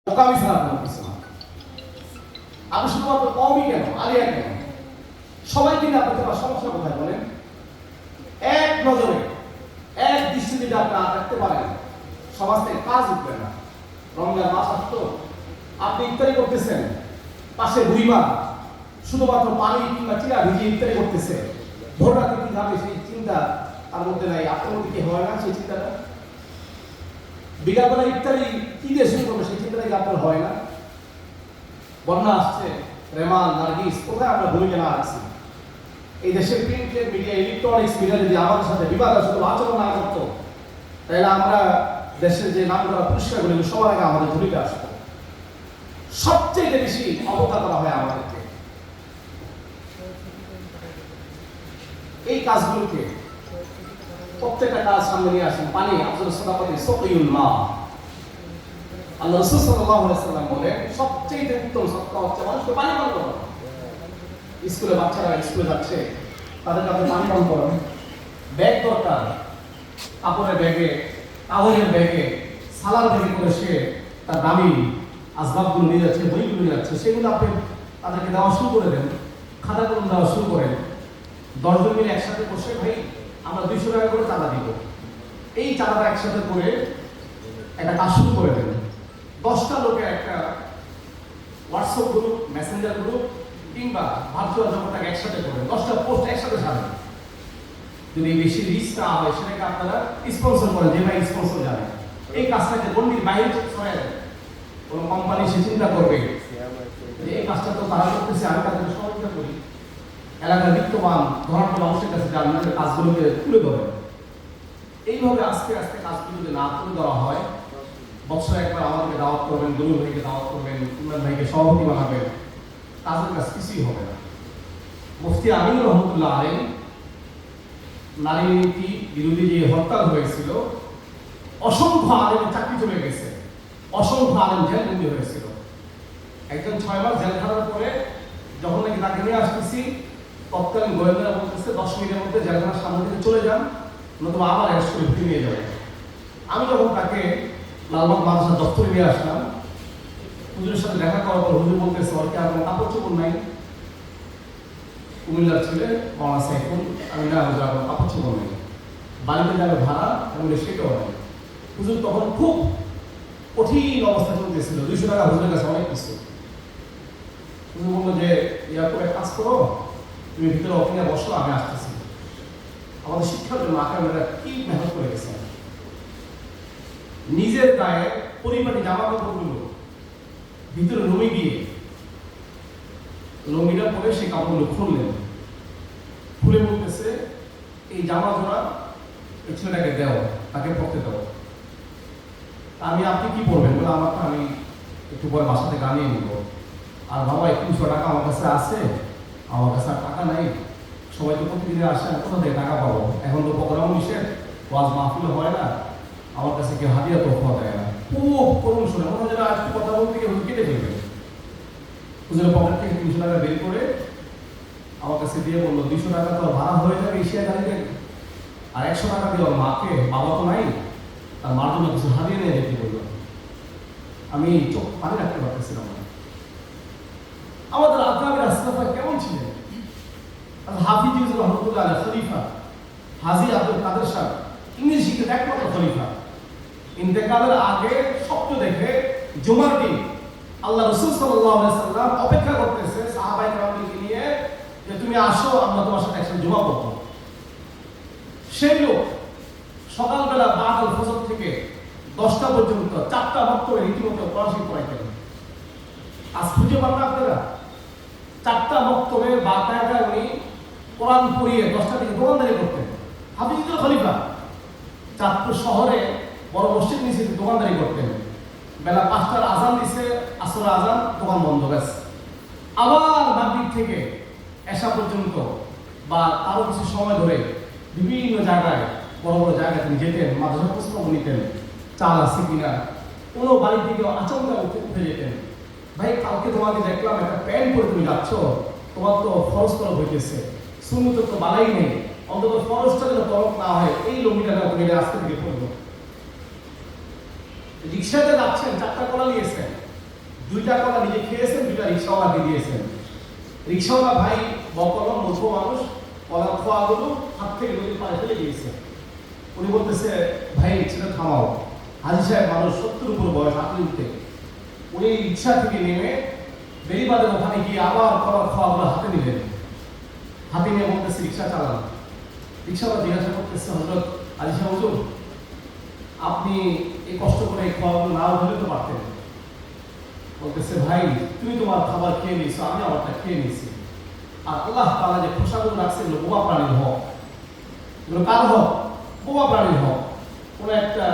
বোকামি ছাড়া কোনো কিছু না। আপনি শুধুমাত্র কমই কেন, আলিয়া কেন, সবাই কিনে আপনি তোমার সমস্যা কোথায় বলেন? এক নজরে এক দৃষ্টিতে যদি আপনি রাখতে পারেন, সমাজ থেকে কাজ উঠবে না। রমজান মাস আসতো, আপনি ইফতারি করতেছেন, পাশে বুড়িমা শুধুমাত্র পানি কিংবা চিরা ভিজিয়ে ইফতারি করতেছে, ভোর রাতে কি যাবে সেই চিন্তা তার মধ্যে নাই। আপনার মধ্যে কি হয় না সেই চিন্তাটা? বিকালবেলা ইফতারি কি দিয়ে শুরু করবে সেই চিন্তাটা কি আপনার হয় না? বন্যা আসছে, রেমাল নার্গিস কোথায় আমরা ভূমিকা না রাখছি? এই দেশের প্রিন্ট মিডিয়া, ইলেকট্রনিক্স মিডিয়া যদি আমাদের সাথে বিবাদ আসতো, আচরণ না করতো, তাহলে আমরা দেশের যে নাম করা পুরস্কারগুলি সবার আগে আমাদের ঝুলিতে আসতো। সবচেয়ে বেশি অবজ্ঞা করা হয় আমাদেরকে। এই কাজগুলোকে প্রত্যেকটা কাজ সামনে নিয়ে আসেন। পানি আফজল সাদাকাতি সাকিউল মা। আল্লাহ রাসূল সাল্লাল্লাহু আলাইহি ওয়াসাল্লাম বলেন সবচেয়ে উত্তম সদকা হচ্ছে মানুষকে পানি পান করানো। স্কুলে বাচ্চারা স্কুলে যাচ্ছে, তাদেরকে আপনি পানি পান করান। ব্যাগ দরকার, কাপড়ের ব্যাগে, কাগজের ব্যাগে, সালার ব্যাগে করে সে তার দামি আসবাবগুলো নিয়ে যাচ্ছে, বইগুলো নিয়ে যাচ্ছে, সেগুলো আপনি তাদেরকে দেওয়া শুরু করে দেন, খাতা কলম দেওয়া শুরু করেন। 10 জন মিলে একসাথে বসে ভাই আমরা 200 টাকা করে চাঁদা দিব, এই চাঁদাটা একসাথে করে একটা কাজ শুরু করে দেন। 10টা লোকের একটা হোয়াটসঅ্যাপ গ্রুপ, মেসেঞ্জার গ্রুপ কিংবা ভার্চুয়াল জগৎটাকে একসাথে করবেন, 10টা পোস্ট একসাথে ছাড়বেন। যদি বেশি রিস্ক না হয় সেটাকে আপনারা স্পন্সর করেন, যে ভাই স্পন্সর জানে এই কাজটাকে গণ্ডির বাইরে সরাই দেন। কোনো কোম্পানি সে চিন্তা করবে যে এই কাজটা তো তারা করতেছে, আমি তাদের সহযোগিতা করি। এলাকার বিত্তবান ধনাঢ্য মানুষের কাছে আপনাদের কাজগুলোকে তুলে ধরেন। এইভাবে আস্তে আস্তে কাজগুলো যদি না তুলে ধরা হয়, বছরে একবার আমাদেরকে দাওয়াত করবেন, গরু ভাইকে দাওয়াত করবেন, ইমরান ভাইকে সভাপতি বানাবেন, কাজের কাজ কিছুই হবে না। মুফতি আমিন রহমতুল্লাহ আলাইহি নারী নীতি বিরোধী যে হরতাল হয়েছিল, অসংখ্য আলেমের চাকরি চলে গেছে, অসংখ্য আলেম জেলবন্দি হয়েছিল। একজন 6 মাস জেল খাটার পরে যখন নাকি তাকে নিয়ে আসতেছি, তৎকালীন গোয়েন্দারা বলতেছে 10 মিনিটের মধ্যে জেলখানার সামনে থেকে চলে যান, নতুবা আবার অ্যারেস্ট করে ফিরে নিয়ে যাবে। আমি যখন তাকে লালবাগ মাদ্রাসার দপ্তরে নিয়ে আসলাম, হুজুরের সাথে দেখা করার পর হুজুর বলতেছে ওর কি আর কোনো কাপড় চোপড় নাই? কুমিল্লার ছেলে মাওলানা সাইফুল, আমি না হুজুর আমার কাপড় চোপড় নেই, বাড়িতে যাবে ভাড়া, আমি সেটাও নেই। হুজুর তখন খুব কঠিন অবস্থা চলতেছিল, 200 টাকা হুজুরের কাছে অনেক কিছু। হুজুর বললো যে ইয়া করে কাজ করো, তুমি ভিতরে অফিসে বসো, আমি আসতেছি। আমাদের শিক্ষার জন্য আকামেরা কি মেহনত করে গেছেন, নিজের গায়ে পরিপাটি জামা কাপড়গুলো ভিতরে রুমে গিয়ে লঙ্গিটা পরে সেই কাপড়গুলো খুললেন, খুলে বলতেছে এই জামা জোড়া এই ছেলেটাকে দেও, তাকে পড়তে দাও। আমি আপনি কি পড়বেন বলে, আমারটা আমি একটু পরে বাসা থেকে আনিয়ে নিব। আর বাবা 200 টাকা আমার কাছে আছে, আমার কাছে আর টাকা নাই, সবাই তো প্রতিদিনে আসে, কোথা থেকে টাকা পাবো? এখন তো প্রোগ্রাম নিষেধ, ওয়াজ মাহফিল হয় না, আমার কাছে কেউ হাদিয়া তোফা দেয় না। খুব করুণ শুনে মনে হয় আজকে কথা বলতে গিয়ে হুজুর কেটে ফেলবে। হুজুরের পকেট থেকে 300 টাকা বের করে আমার কাছে দিয়ে বললো 200 টাকা তো ভাড়া হয়ে যাবে এশিয়া গাড়িতে, আর 100 টাকা দিয়ে ওর মাকে, বাবা তো নাই, তার মার জন্য কিছু হারিয়ে নিয়ে যেতে বললো। আমি চোখ পানি রাখতে পারতেছিলাম না। আমাদের আজহারের আসলাফা কেমন ছিলেন? হাফিজ ইউসুফ রহমতুল্লাহ আলাইহি খলিফা হাজী আব্দুল কাদের সাহেব ইংরেজি শিক্ষিত একমাত্র খলিফা, ইন্তেকালের আগে স্বপ্ন দেখে জুমার দিন আল্লাহ রাসূল সাল্লাল্লাহু আলাইহি সাল্লাম অপেক্ষা করতেছে সাহাবায়ে কেরামকে নিয়ে যে তুমি আসো, আমরা তোমার সাথে একসাথে জুমা পড়ব। সেই লোক সকালবেলা বাদ ফজর থেকে 10টা পর্যন্ত 4টা বক্তব্য রীতিমতো পড়াশোনা করাইতেন। আজ খুঁজে পান না আপনারা? 4টা বক্তব্যের বারোটা উনি কোরআন পড়িয়ে 10টা থেকে দোকানদারি করতেন। হাফিজুল খলিফা চাঁদপুর শহরে বড় মসজিদ নিচে দোকানদারি করতেন। বেলা 5টার আজান দিছে, আসর আজান, দোকান বন্ধ, ব্যাস। আবার মাগরিব থেকে এশা পর্যন্ত বা আরো কিছু সময় ধরে বিভিন্ন জায়গায় বড় বড় জায়গায় তিনি যেতেন, মাদ্রাসা প্রস্তাব নিতেন, চাল আছে কিনা, কোনো বাড়ির দিকে আচমকা উঠে যেতেন। ভাই কালকে তোমাকে দেখলাম একটা প্যান্ট পরে তুমি যাচ্ছ, তোমার তো ফরজ তরফ হইতেছে, সুন্নত তো বালাই নেই, অন্তত ফরজটা যেন তরফ না হয়, এই লঙ্গিটা তুমি আজকে থেকে পড়বো। রিক্সাতে যাচ্ছেন, 4টা কলা নিয়েছেন, 2টা কলা নিজে খেয়েছেন, 2টা রিক্সাওয়ালাকে দিয়েছেন। রিক্সাওয়ালা ভাই বকলম মূর্খ মানুষ, কলার খোয়াগুলো হাত থেকে নদীর পাড়ে ফেলে দিয়েছে। উনি বলতেছে, ভাই ছেলে থামাও। হাজি সাহেব মানুষ 70 উপর বয়স, হাতে উঠতে। উনি রিক্সা থেকে নেমে বেরিবাদের ওখানে গিয়ে আবার কলার খোয়াগুলো হাতে নিলেন। হাতে নিয়ে বলতেছে রিক্সা চালান। রিক্সাওয়ালা জিজ্ঞাসা করতেছে, হযরত হাজি সাহেব হুজুর, আপনি এই কষ্ট করে এই খোয়াগুলো না উঠালে তো পারতেন। বলতেছে, ভাই তুমি তোমার খাবার খেয়ে নিয়েছো, আমি আমারটা খেয়ে নিয়েছি। আর আল্লাহ তাআলা যে খোসাগুলো রাখছে এগুলো বোবা প্রাণীর হক। এগুলো কার হক? বোবা প্রাণীর হক। কোনো একটা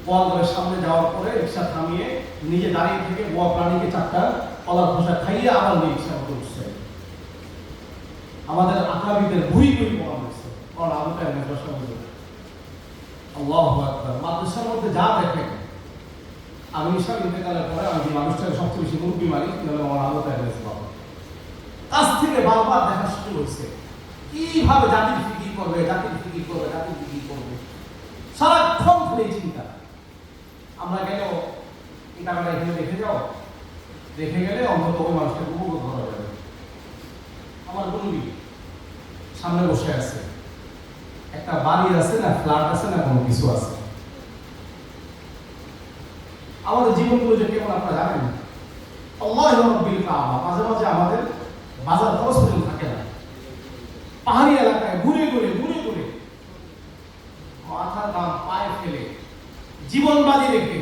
গোয়ালঘরের সামনে যাওয়ার পরে রিক্সা থামিয়ে নিজে দাঁড়িয়ে থেকে বোবা প্রাণীকে 4টা কলার খোসা খাইয়ে আবার রিক্সা মতো উঠছে। আমাদের আকাবিদের ভুই ভুই বলা হয়েছে, কারণ আবু তাহের মাদ্রাসা হুজুর। আল্লাহু আকবার। মাদ্রাসার মধ্যে যা দেখেন, আমি ঈশার ইন্তেকালের পরে আমি যে মানুষটাকে সবচেয়ে বেশি মুরব্বী মানি তিনি হলেন আমার আবু তাহের বাবা। কাছ থেকে বারবার দেখা সুযোগ হয়েছে কিভাবে জাতির ফিকির করবে, জাতির ফিকির করবে, জাতির ফিকির করবে। সারাক্ষণ খালি চিন্তা। আমরা গেলেও এই টাকাটা এখানে রেখে যাও, রেখে গেলে অন্তত ওই মানুষটাকে উপভোগ করা যাবে। আমার বন্ধু সামনে বসে আছে, একটা বাড়ি আছে না, ফ্ল্যাট আছে না, কোনো কিছু আছে। আমাদের জীবনগুলো যে কেমন আপনারা জানেন। আল্লাহ রাব্বিল কাবা, মাঝে মাঝে আমাদের বাজার খরচ পর্যন্ত থাকে না। পাহাড়ি এলাকায় ঘুরে ঘুরে ঘুরে ঘুরে মাথার দাম পায়ে ফেলে জীবন বাজি রেখে